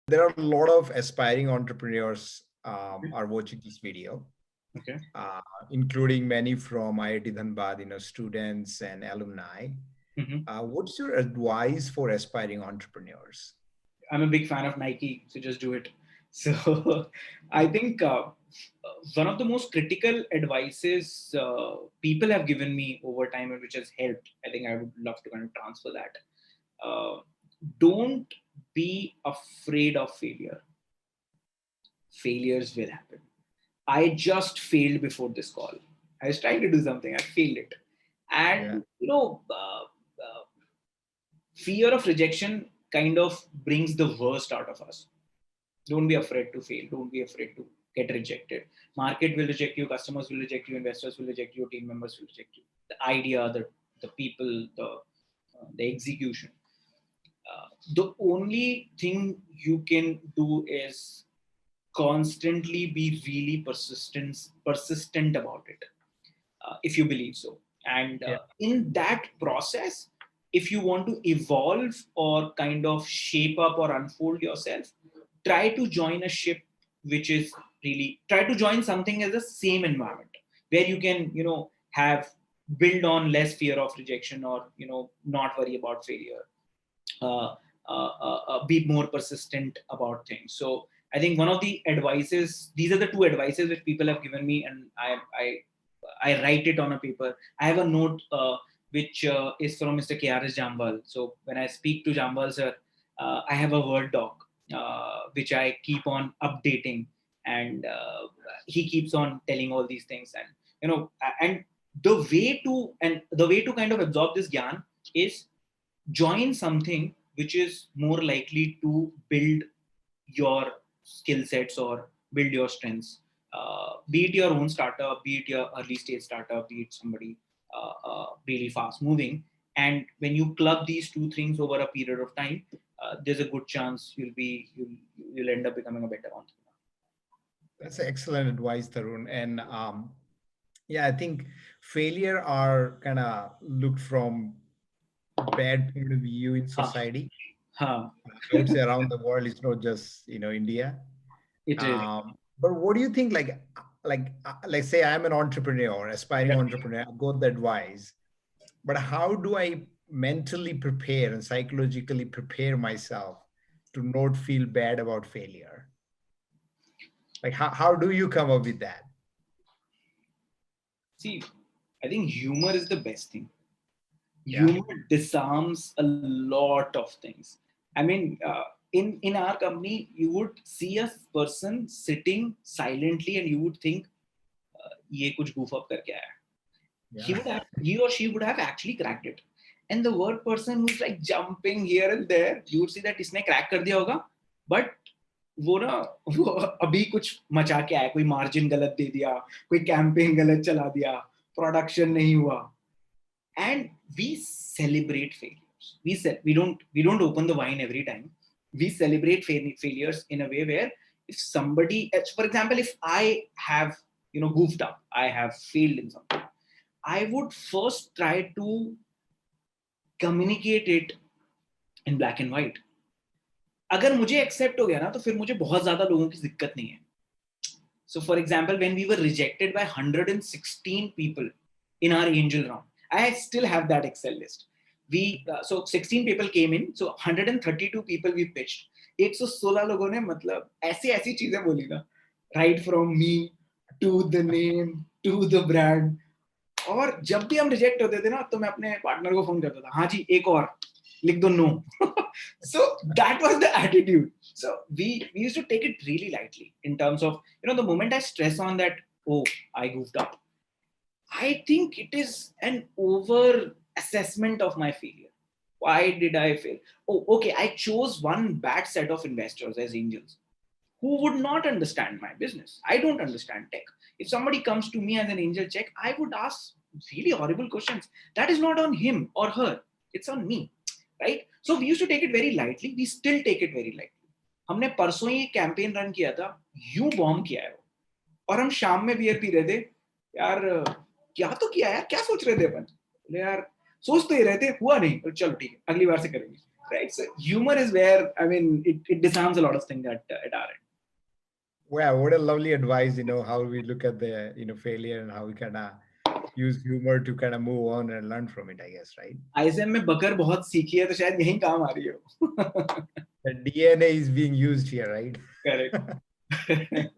There are a lot of aspiring entrepreneurs are watching this video, Okay. uh, including many from IIT Dhanbad, students and alumni. Mm-hmm. What's your advice for aspiring entrepreneurs? I'm a big fan of Nike, so just do it. So I think one of the most critical advices people have given me over time and which has helped, I think I would love to kind of transfer that. Don't be afraid of failure. Failures will happen. I just failed before this call. I was trying to do something, I failed it. Yeah, And, fear of rejection kind of brings the worst out of us. Don't be afraid to fail. Don't be afraid to get rejected. Market will reject you, customers will reject you, investors will reject you, team members will reject you. The idea, the people, the execution. The only thing you can do is constantly be really persistent about it, if you believe so. And yeah, in that process, if you want to evolve or kind of shape up or unfold yourself, try to join a ship which is really try to join something as the same environment where you can have build on less fear of rejection or not worry about failure, uh, be more persistent about things. So I think one of the advices, these are the two advices which people have given me, and I write it on a paper. I have a note which is from Mr. KRS Jambal. So when I speak to Jambal sir, I have a Word doc which I keep on updating, and he keeps on telling all these things. And and the way to kind of absorb this gyan is join something which is more likely to build your skill sets or build your strengths. Be it your own startup, be it your early stage startup, be it somebody really fast moving. And when you club these two things over a period of time, there's a good chance you'll end up becoming a better entrepreneur. that's excellent advice, Tarun. And yeah, I think failure are kind of looked from bad point of view in Huh. society. Huh. I would say around the world, it's not just India. It is. But what do you think? Like say I'm an entrepreneur, aspiring Yeah. entrepreneur. I got the advice, but how do I mentally prepare and psychologically prepare myself to not feel bad about failure? Like how do you come up with that? See, I think humor is the best thing. Yeah, Humor disarms a lot of things. I mean, in our company, you would see a person sitting silently, and you would think, "ये कुछ goof up करके आया." yeah, He or she would have actually cracked it. And the word person who's like jumping here and there, you would see that इसने crack कर दिया होगा, but वो ना वो अभी कुछ मचा के आया, कोई मार्जिन गलत दे दिया, कोई कैंपेन गलत चला दिया, प्रोडक्शन नहीं हुआ. And we celebrate failures. We don't open the wine every time. We celebrate failures in a way where if somebody, for example, if I have goofed up, I have failed in something, I would first try to communicate it in black and white. अगर मुझे accept हो गया ना, तो फिर मुझे बहुत ज्यादा लोगों की दिक्कत नहीं है. So for example, when we were rejected by 116 people in our angel round, I still have that Excel list. So 16 people came in, so 132 people we pitched. 116 लोगों ने मतलब ऐसी ऐसी चीजें बोली ना, right from me to the name to the brand. और जब भी हम रिजेक्ट होते थे ना, तो मैं अपने पार्टनर को फोन करता था, हाँ जी एक और लिख दो no. So that was the attitude. So we used to take it really lightly in terms of the moment I stress on that, oh, I goofed up, I think it is an over assessment of my failure. Why did I fail? Oh, okay, I chose one bad set of investors as angels who would not understand my business. I don't understand tech. If somebody comes to me as an angel check, I would ask really horrible questions. That is not on him or her. It's on me, right? So we used to take it very lightly. We still take it very lightly. हमने परसों ही campaign run किया था, यूं bomb किया है वो, और हम शाम में बियर पी रहे थे. यार क्या तो किया यार, क्या सोच रहे थे अपन. बोले यार सोच तो ही रहे थे, हुआ नहीं, तो चलो ठीक है अगली बार से करेंगे. right? So humor is where, I mean, it disarms a lot of things at our end. Wow, what a lovely advice, how we look at the, failure and how we kind of use humor to kind of move on and learn from it, I guess, right? ISM में बकर बहुत सीखी है तो शायद यहीं काम आ रही हो. The DNA is being used here, right? Correct.